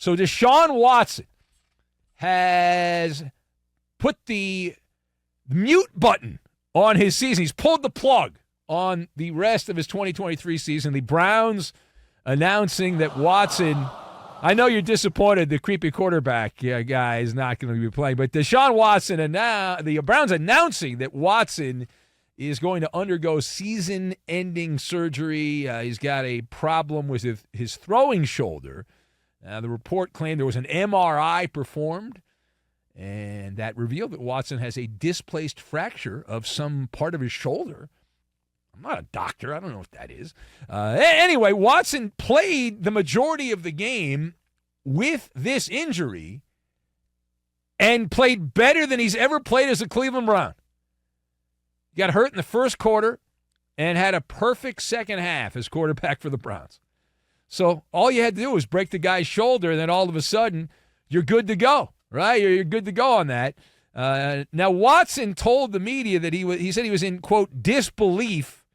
So Deshaun Watson has put the mute button on his season. He's pulled the plug on the rest of his 2023 season. The Browns announcing that Watson, I know you're disappointed the creepy quarterback guy is not going to be playing, but Deshaun Watson, and now the Browns announcing that Watson is going to undergo season-ending surgery. He's got a problem with his throwing shoulder. The report claimed there was an MRI performed, and that revealed that Watson has a displaced fracture of some part of his shoulder. I'm not a doctor. I don't know what that is. Anyway, Watson played the majority of the game with this injury and played better than he's ever played as a Cleveland Brown. He got hurt in the first quarter and had a perfect second half as quarterback for the Browns. So all you had to do was break the guy's shoulder, and then all of a sudden, you're good to go, right? You're good to go on that. Now, Watson told the media that he said he was in, quote, disbelief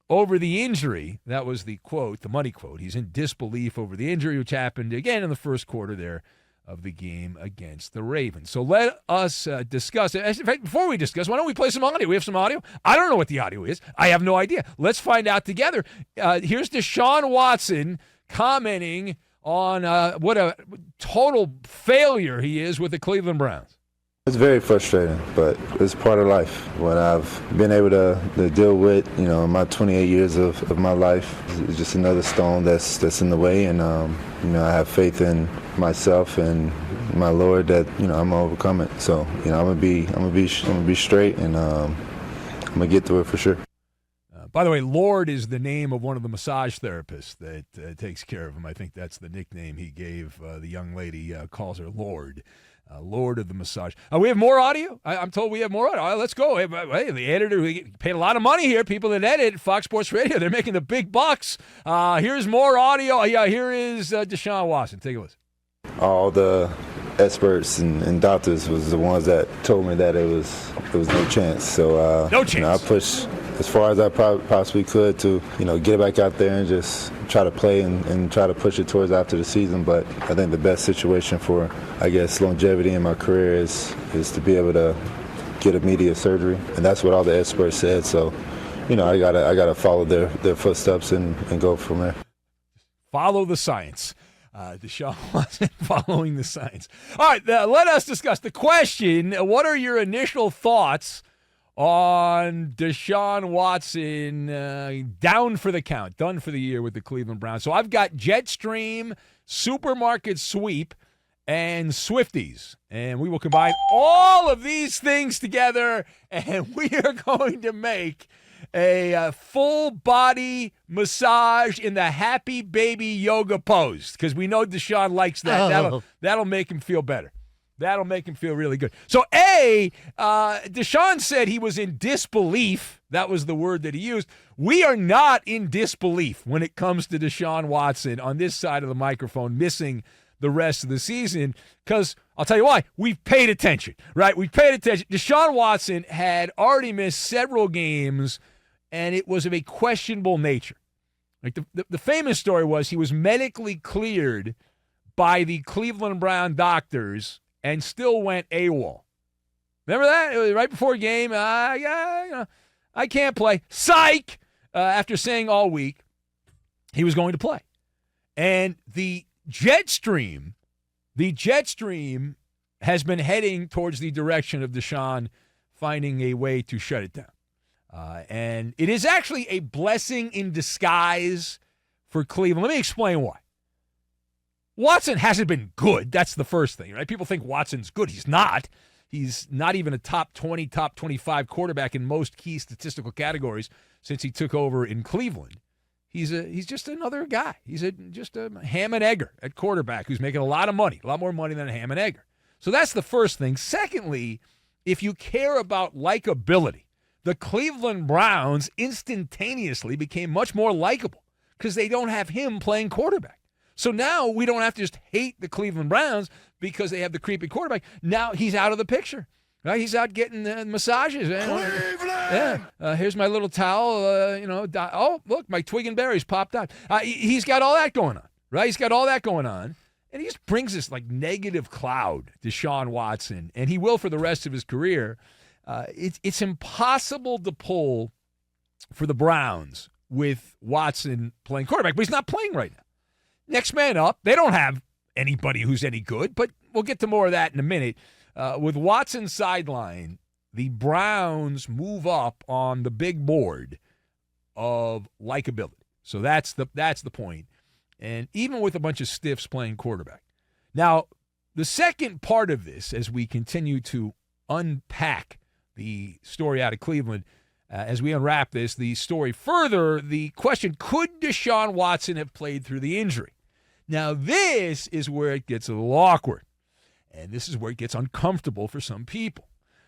over the injury. That was the quote, the money quote. He's in disbelief over the injury, which happened again in the first quarter there of the game against the Ravens. So let us discuss it. In fact, before we discuss, why don't we play some audio? We have some audio. I don't know what the audio is. I have no idea. Let's find out together. Here's Deshaun Watson commenting on what a total failure he is with the Cleveland Browns. It's very frustrating, but it's part of life. What I've been able to deal with, in my 28 years of my life, is just another stone that's in the way. And I have faith in myself and my Lord that I'm gonna overcome it. So I'm gonna be straight, and I'm gonna get through it for sure. By the way, Lord is the name of one of the massage therapists that takes care of him. I think that's the nickname he gave the young lady, calls her Lord. Lord of the massage. We have more audio? I'm told we have more audio. Let's go. Hey, the editor, we paid a lot of money here. People that edit Fox Sports Radio, they're making the big bucks. Here's more audio. Yeah, here is Deshaun Watson. Take a listen. All the experts and doctors was the ones that told me that it was no chance. So no chance. I pushed as far as I possibly could to get it back out there and just try to play and try to push it towards after the season. But I think the best situation for, I guess, longevity in my career is to be able to get immediate surgery, and that's what all the experts said. So I gotta follow their footsteps and go from there. Follow the science. Deshaun Watson following the science. All right, let us discuss the question. What are your initial thoughts on Deshaun Watson down for the count, done for the year with the Cleveland Browns? So I've got Jetstream, Supermarket Sweep, and Swifties. And we will combine all of these things together, and we are going to make a full-body massage in the happy baby yoga pose, because we know Deshaun likes that. That'll make him feel better. That'll make him feel really good. So, Deshaun said he was in disbelief. That was the word that he used. We are not in disbelief when it comes to Deshaun Watson on this side of the microphone missing the rest of the season, because I'll tell you why. We've paid attention, right? We've paid attention. Deshaun Watson had already missed several games, and it was of a questionable nature. Like the famous story was he was medically cleared by the Cleveland Brown doctors and still went AWOL. Remember that? It was right before a game. I can't play. Psych! After saying all week he was going to play. And the Jetstream has been heading towards the direction of Deshaun finding a way to shut it down. And it is actually a blessing in disguise for Cleveland. Let me explain why. Watson hasn't been good. That's the first thing, right? People think Watson's good. He's not. He's not even a top 20, top 25 quarterback in most key statistical categories since he took over in Cleveland. He's just another guy. He's just a ham and egger at quarterback who's making a lot of money, a lot more money than a ham and egger. So that's the first thing. Secondly, if you care about likability, the Cleveland Browns instantaneously became much more likable because they don't have him playing quarterback. So now we don't have to just hate the Cleveland Browns because they have the creepy quarterback. Now he's out of the picture. Right? He's out getting massages. Cleveland! Here's my little towel. Oh, look, my twig and berries popped out. He's got all that going on, right? He's got all that going on. And he just brings this like negative cloud, Deshaun Watson, and he will for the rest of his career. It's impossible to pull for the Browns with Watson playing quarterback, but he's not playing right now. Next man up. They don't have anybody who's any good, but we'll get to more of that in a minute. With Watson sideline, the Browns move up on the big board of likability. So that's the point. And even with a bunch of stiffs playing quarterback. Now, the second part of this, as we continue to unpack the story out of Cleveland, as we unwrap the story further, the question, could Deshaun Watson have played through the injury? Now, this is where it gets a little awkward. And this is where it gets uncomfortable for some people.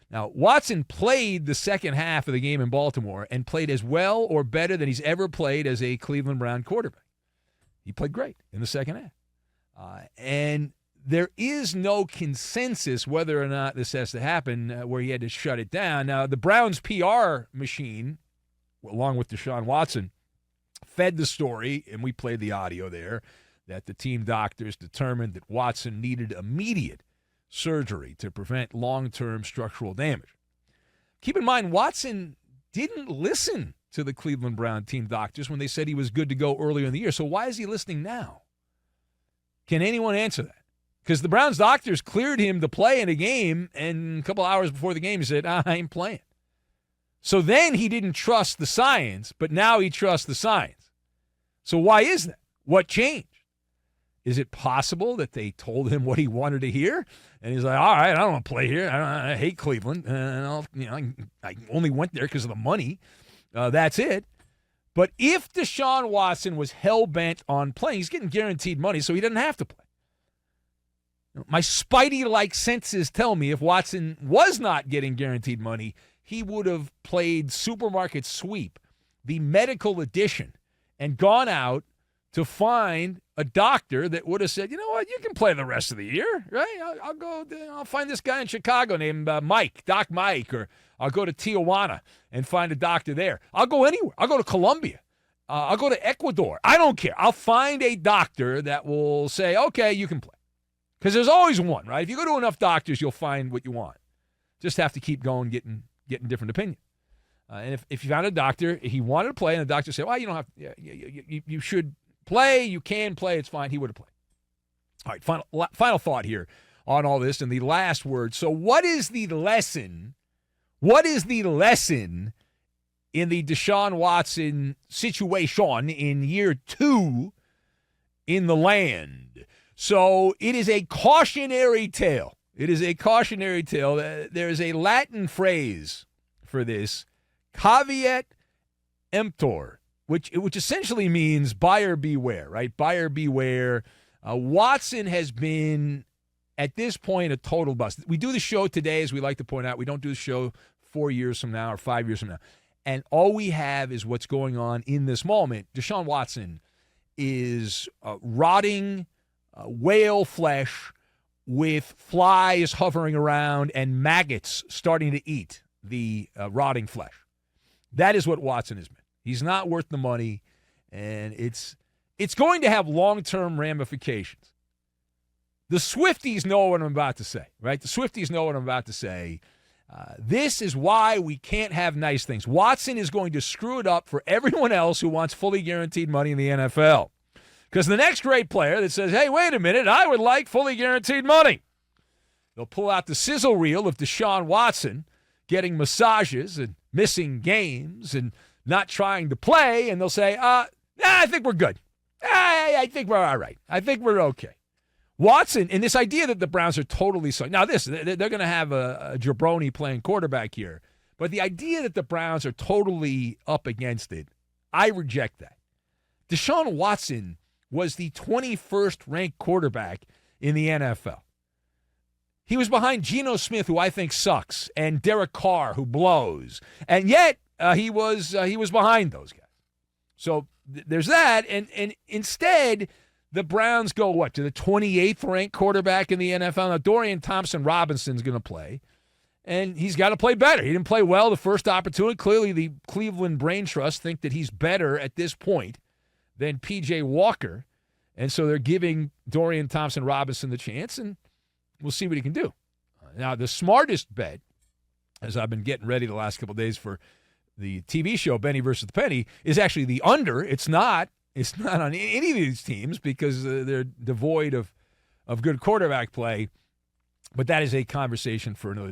Now, Watson played the second half of the game in Baltimore and played as well or better than he's ever played as a Cleveland Brown quarterback. He played great in the second half. And there is no consensus whether or not this has to happen where he had to shut it down. Now, the Browns PR machine, along with Deshaun Watson, fed the story, and we played the audio there, that the team doctors determined that Watson needed immediate surgery to prevent long-term structural damage. Keep in mind, Watson didn't listen to the Cleveland Brown team doctors when they said he was good to go earlier in the year. So why is he listening now? Can anyone answer that? Because the Browns doctors cleared him to play in a game, and a couple hours before the game he said, I ain't playing. So then he didn't trust the science, but now he trusts the science. So why is that? What changed? Is it possible that they told him what he wanted to hear? And he's like, all right, I don't want to play here. I hate Cleveland. I only went there because of the money. That's it. But if Deshaun Watson was hell-bent on playing, he's getting guaranteed money, so he doesn't have to play. My Spidey-like senses tell me if Watson was not getting guaranteed money, he would have played supermarket sweep, the medical edition, and gone out to find a doctor that would have said, you know what, you can play the rest of the year, right? I'll find this guy in Chicago named Doc Mike, or I'll go to Tijuana and find a doctor there. I'll go anywhere. I'll go to Colombia. I'll go to Ecuador. I don't care. I'll find a doctor that will say, okay, you can play. Because there's always one, right? If you go to enough doctors, you'll find what you want. Just have to keep going, getting different opinions. And if you found a doctor, he wanted to play, and the doctor said, well, you don't have to, you should play, you can play, it's fine, he would have played. All right, final thought here on all this, and the last word. So what is the lesson? What is the lesson in the Deshaun Watson situation in year 2 in the land? So it is a cautionary tale. It is a cautionary tale. There is a Latin phrase for this, caveat emptor, which essentially means buyer beware, right? Buyer beware. Watson has been, at this point, a total bust. We do the show today, as we like to point out. We don't do the show 4 years from now or 5 years from now. And all we have is what's going on in this moment. Deshaun Watson is rotting whale flesh with flies hovering around and maggots starting to eat the rotting flesh. That is what Watson has been. He's not worth the money, and it's going to have long-term ramifications. The Swifties know what I'm about to say, right? The Swifties know what I'm about to say. This is why we can't have nice things. Watson is going to screw it up for everyone else who wants fully guaranteed money in the NFL. Because the next great player that says, hey, wait a minute, I would like fully guaranteed money. They'll pull out the sizzle reel of Deshaun Watson getting massages and missing games and not trying to play, and they'll say, I think we're good. I think we're all right. I think we're okay. Watson, and this idea that the Browns are totally – now they're going to have a jabroni playing quarterback here, but the idea that the Browns are totally up against it, I reject that. Deshaun Watson was the 21st ranked quarterback in the NFL. He was behind Geno Smith, who I think sucks, and Derek Carr, who blows. And yet he was behind those guys. So there's that. And instead, the Browns go, to the 28th ranked quarterback in the NFL? Now, Dorian Thompson-Robinson's going to play, and he's got to play better. He didn't play well the first opportunity. Clearly, the Cleveland Brain Trust think that he's better at this point than P.J. Walker. And so they're giving Dorian Thompson-Robinson the chance, and we'll see what he can do. Now, the smartest bet, as I've been getting ready the last couple of days for the TV show Benny versus the Penny, is actually the under. It's not on any of these teams because they're devoid of good quarterback play. But that is a conversation for another